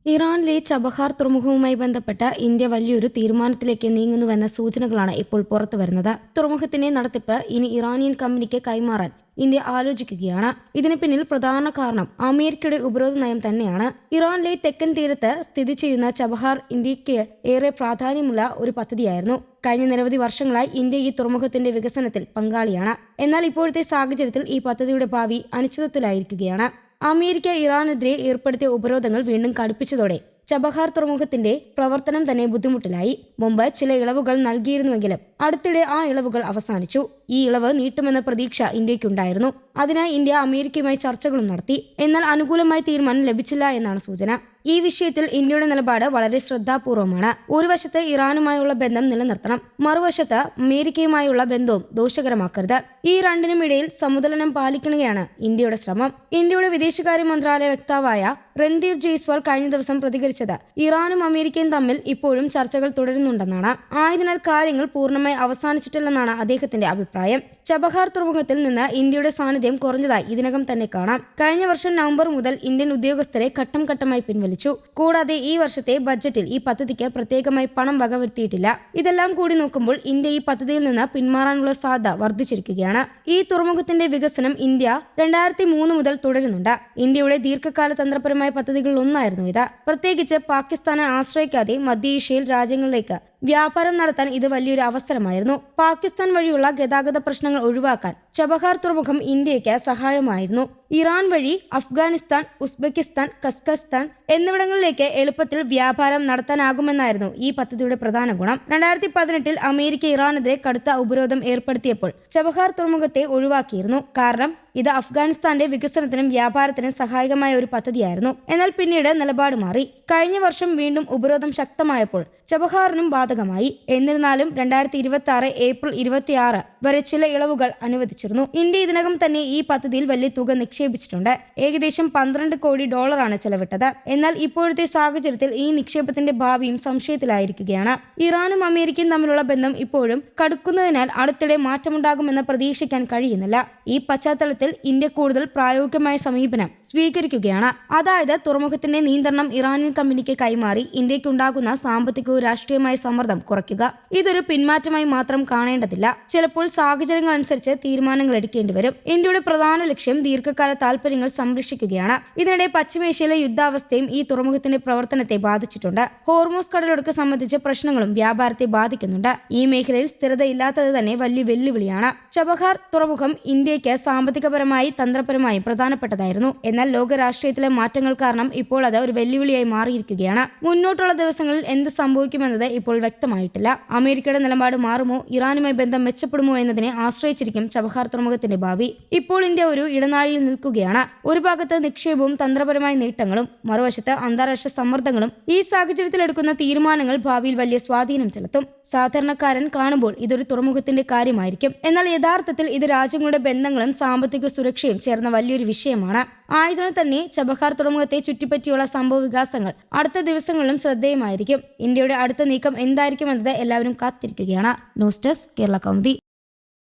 ഇറാനിലെ ചബഹാർ തുറമുഖവുമായി ബന്ധപ്പെട്ട ഇന്ത്യ വലിയൊരു തീരുമാനത്തിലേക്ക് നീങ്ങുന്നുവെന്ന സൂചനകളാണ് ഇപ്പോൾ പുറത്തുവരുന്നത്. തുറമുഖത്തിന്റെ നടത്തിപ്പ് ഇനി ഇറാനിയൻ കമ്പനിക്ക് കൈമാറാൻ ഇന്ത്യ ആലോചിക്കുകയാണ്. ഇതിന് പിന്നിൽ പ്രധാന കാരണം അമേരിക്കയുടെ ഉപരോധ നയം തന്നെയാണ്. ഇറാനിലെ തെക്കൻ തീരത്ത് സ്ഥിതി ചെയ്യുന്ന ചബഹാർ ഇന്ത്യക്ക് ഏറെ പ്രാധാന്യമുള്ള ഒരു പദ്ധതിയായിരുന്നു. കഴിഞ്ഞ നിരവധി വർഷങ്ങളായി ഇന്ത്യ ഈ തുറമുഖത്തിന്റെ വികസനത്തിൽ പങ്കാളിയാണ്. എന്നാൽ ഇപ്പോഴത്തെ സാഹചര്യത്തിൽ ഈ പദ്ധതിയുടെ ഭാവി അനിശ്ചിതത്വത്തിലായിരിക്കുകയാണ്. അമേരിക്ക ഇറാനെതിരെ ഏർപ്പെടുത്തിയ ഉപരോധങ്ങൾ വീണ്ടും കടുപ്പിച്ചതോടെ ചബഹാർ തുറമുഖത്തിന്റെ പ്രവർത്തനം തന്നെ ബുദ്ധിമുട്ടിലായി. മുമ്പ് ചില ഇളവുകൾ നൽകിയിരുന്നുവെങ്കിലും അടുത്തിടെ ആ ഇളവുകൾ അവസാനിച്ചു. ഈ ഇളവ് നീട്ടുമെന്ന പ്രതീക്ഷ ഇന്ത്യക്കുണ്ടായിരുന്നു. അതിനായി ഇന്ത്യ അമേരിക്കയുമായി ചർച്ചകളും നടത്തി. എന്നാൽ അനുകൂലമായ തീരുമാനം ലഭിച്ചില്ല എന്നാണ് സൂചന. ഈ വിഷയത്തിൽ ഇന്ത്യയുടെ നിലപാട് വളരെ ശ്രദ്ധാപൂർവമാണ്. ഒരു വശത്ത് ഇറാനുമായുള്ള ബന്ധം നിലനിർത്തണം, മറുവശത്ത് അമേരിക്കയുമായുള്ള ബന്ധവും ദോഷകരമാക്കരുത്. ഈ രണ്ടിനും ഇടയിൽ സമുതുലനം പാലിക്കുകയാണ് ഇന്ത്യയുടെ ശ്രമം. ഇന്ത്യയുടെ വിദേശകാര്യ മന്ത്രാലയ വക്താവായ രൺധീർ ജയ്സ്വാൾ കഴിഞ്ഞ ദിവസം പ്രതികരിച്ചത് ഇറാനും അമേരിക്കയും തമ്മിൽ ഇപ്പോഴും ചർച്ചകൾ തുടരുന്നുണ്ടെന്നാണ്. ആയതിനാൽ കാര്യങ്ങൾ പൂർണ്ണമായി അവസാനിച്ചിട്ടില്ലെന്നാണ് അദ്ദേഹത്തിന്റെ അഭിപ്രായം. ചബഹാർ തുറമുഖത്തിൽ നിന്ന് ഇന്ത്യയുടെ സാന്നിധ്യം കുറഞ്ഞതായി ഇതിനകം തന്നെ കാണാം. കഴിഞ്ഞ വർഷം നവംബർ മുതൽ ഇന്ത്യൻ ഉദ്യോഗസ്ഥരെ ഘട്ടം ഘട്ടമായി പിൻവലിച്ചു. കൂടാതെ ഈ വർഷത്തെ ബജറ്റിൽ ഈ പദ്ധതിക്ക് പ്രത്യേകമായി പണം വകവരുത്തിയിട്ടില്ല. ഇതെല്ലാം കൂടി നോക്കുമ്പോൾ ഇന്ത്യ ഈ പദ്ധതിയിൽ നിന്ന് പിന്മാറാനുള്ള സാധ്യത വർദ്ധിച്ചിരിക്കുകയാണ്. ഈ തുറമുഖത്തിന്റെ വികസനം ഇന്ത്യ 2003 മുതൽ തുടരുന്നുണ്ട്. ഇന്ത്യയുടെ ദീർഘകാല തന്ത്രപരമായ പദ്ധതികളിൽ ഒന്നായിരുന്നു ഇത്. പ്രത്യേകിച്ച് പാകിസ്ഥാനെ ആശ്രയിക്കാതെ മധ്യേഷ്യയിൽ രാജ്യങ്ങളിലേക്ക് വ്യാപാരം നടത്താൻ ഇത് വലിയൊരു അവസരമായിരുന്നു. പാകിസ്ഥാൻ വഴിയുള്ള ഗതാഗത പ്രശ്നങ്ങൾ ഒഴിവാക്കാൻ ചബഹാർ തുറമുഖം ഇന്ത്യയ്ക്ക് സഹായമായിരുന്നു. ഇറാൻ വഴി അഫ്ഗാനിസ്ഥാൻ, ഉസ്ബെക്കിസ്ഥാൻ, കസ്കസ്ഥാൻ എന്നിവിടങ്ങളിലേക്ക് എളുപ്പത്തിൽ വ്യാപാരം നടത്താനാകുമെന്നായിരുന്നു ഈ പദ്ധതിയുടെ പ്രധാന ഗുണം. 2018 അമേരിക്ക ഇറാനെതിരെ കടുത്ത ഉപരോധം ഏർപ്പെടുത്തിയപ്പോൾ ചബഹാർ തുറമുഖത്തെ ഒഴിവാക്കിയിരുന്നു. കാരണം ഇത് അഫ്ഗാനിസ്ഥാന്റെ വികസനത്തിനും വ്യാപാരത്തിനും സഹായകമായ ഒരു പദ്ധതിയായിരുന്നു. എന്നാൽ പിന്നീട് നിലപാട് മാറി. കഴിഞ്ഞ വർഷം വീണ്ടും ഉപരോധം ശക്തമായപ്പോൾ ചബഹാറിനും ബാധകമായി. എന്നിരുന്നാലും 2026 ഏപ്രിൽ 26 വരെ ചില ഇളവുകൾ അനുവദിച്ചിരുന്നു. ഇന്ത്യ ഇതിനകം തന്നെ ഈ പദ്ധതിയിൽ വലിയ തുക നിക്ഷേപിച്ചിട്ടുണ്ട്. ഏകദേശം $12 കോടി ചെലവിട്ടത്. എന്നാൽ ഇപ്പോഴത്തെ സാഹചര്യത്തിൽ ഈ നിക്ഷേപത്തിന്റെ ഭാവിയും സംശയത്തിലായിരിക്കുകയാണ്. ഇറാനും അമേരിക്കയും തമ്മിലുള്ള ബന്ധം ഇപ്പോഴും കടുക്കുന്നതിനാൽ അടുത്തിടെ മാറ്റമുണ്ടാകുമെന്ന് പ്രതീക്ഷിക്കാൻ കഴിയുന്നില്ല. ഈ പശ്ചാത്തലത്തിൽ ഇന്ത്യ കൂടുതൽ പ്രായോഗികമായ സമീപനം സ്വീകരിക്കുകയാണ്. അതായത് തുറമുഖത്തിന്റെ നിയന്ത്രണം ഇറാനിയൻ കമ്പനിക്ക് കൈമാറി ഇന്ത്യക്കുണ്ടാകുന്ന സാമ്പത്തികവും രാഷ്ട്രീയമായ സമ്മർദ്ദം കുറയ്ക്കുക. ഇതൊരു പിന്മാറ്റമായി മാത്രം കാണേണ്ടതില്ല. ചിലപ്പോൾ സാഹചര്യങ്ങൾ അനുസരിച്ച് തീരുമാനങ്ങൾ എടുക്കേണ്ടി വരും. ഇന്ത്യയുടെ പ്രധാന ലക്ഷ്യം ദീർഘകാല താൽപര്യങ്ങൾ സംരക്ഷിക്കുകയാണ്. ഇതിനിടെ പശ്ചിമേഷ്യയിലെ യുദ്ധാവസ്ഥയും ഈ തുറമുഖത്തിന്റെ പ്രവർത്തനത്തെ ബാധിച്ചിട്ടുണ്ട്. ഹോർമൂസ് കടലൊടുക്ക് സംബന്ധിച്ച പ്രശ്നങ്ങളും വ്യാപാരത്തെ ബാധിക്കുന്നുണ്ട്. ഈ മേഖലയിൽ സ്ഥിരതയില്ലാത്തത് തന്നെ വലിയ വെല്ലുവിളിയാണ്. ചബഹാർ തുറമുഖം ഇന്ത്യക്ക് സാമ്പത്തികപരമായി തന്ത്രപരമായും പ്രധാനപ്പെട്ടതായിരുന്നു. എന്നാൽ ലോക രാഷ്ട്രീയത്തിലെ മാറ്റങ്ങൾ കാരണം ഇപ്പോൾ അത് ഒരു വെല്ലുവിളിയായി മാറിയിരിക്കുകയാണ്. മുന്നോട്ടുള്ള ദിവസങ്ങളിൽ എന്ത് സംഭവിക്കുമെന്നത് ഇപ്പോൾ വ്യക്തമായിട്ടില്ല. അമേരിക്കയുടെ നിലപാട് മാറുമോ, ഇറാനുമായി ബന്ധം മെച്ചപ്പെടുമോ എന്നതിനെ ആശ്രയിച്ചിരിക്കും ചബഹാർ തുറമുഖത്തിന്റെ ഭാവി. ഇപ്പോൾ ഇന്ത്യ ഒരു ഇടനാഴിയിൽ നിൽക്കുകയാണ്. ഒരു ഭാഗത്ത് നിക്ഷേപവും തന്ത്രപരമായ നേട്ടങ്ങളും, മറുവശത്ത് അന്താരാഷ്ട്ര സമ്മർദ്ദങ്ങളും. ഈ സാഹചര്യത്തിൽ എടുക്കുന്ന തീരുമാനങ്ങൾ ഭാവിയിൽ വലിയ സ്വാധീനം ചെലുത്തും. സാധാരണക്കാരൻ കാണുമ്പോൾ ഇതൊരു തുറമുഖത്തിന്റെ കാര്യമായിരിക്കും. എന്നാൽ യഥാർത്ഥത്തിൽ ഇത് രാജ്യങ്ങളുടെ ബന്ധങ്ങളും സാമ്പത്തിക സുരക്ഷയും ചേർന്ന വലിയൊരു വിഷയമാണ്. ആയതിനാൽ തന്നെ ചബഹാർ തുറമുഖത്തെ ചുറ്റിപ്പറ്റിയുള്ള സംഭവ വികാസങ്ങൾ അടുത്ത ദിവസങ്ങളിലും ശ്രദ്ധേയമായിരിക്കും. ഇന്ത്യയുടെ അടുത്ത നീക്കം എന്തായിരിക്കുമെന്നത് എല്ലാവരും കാത്തിരിക്കുകയാണ്. News desk Kerala Kaumudi.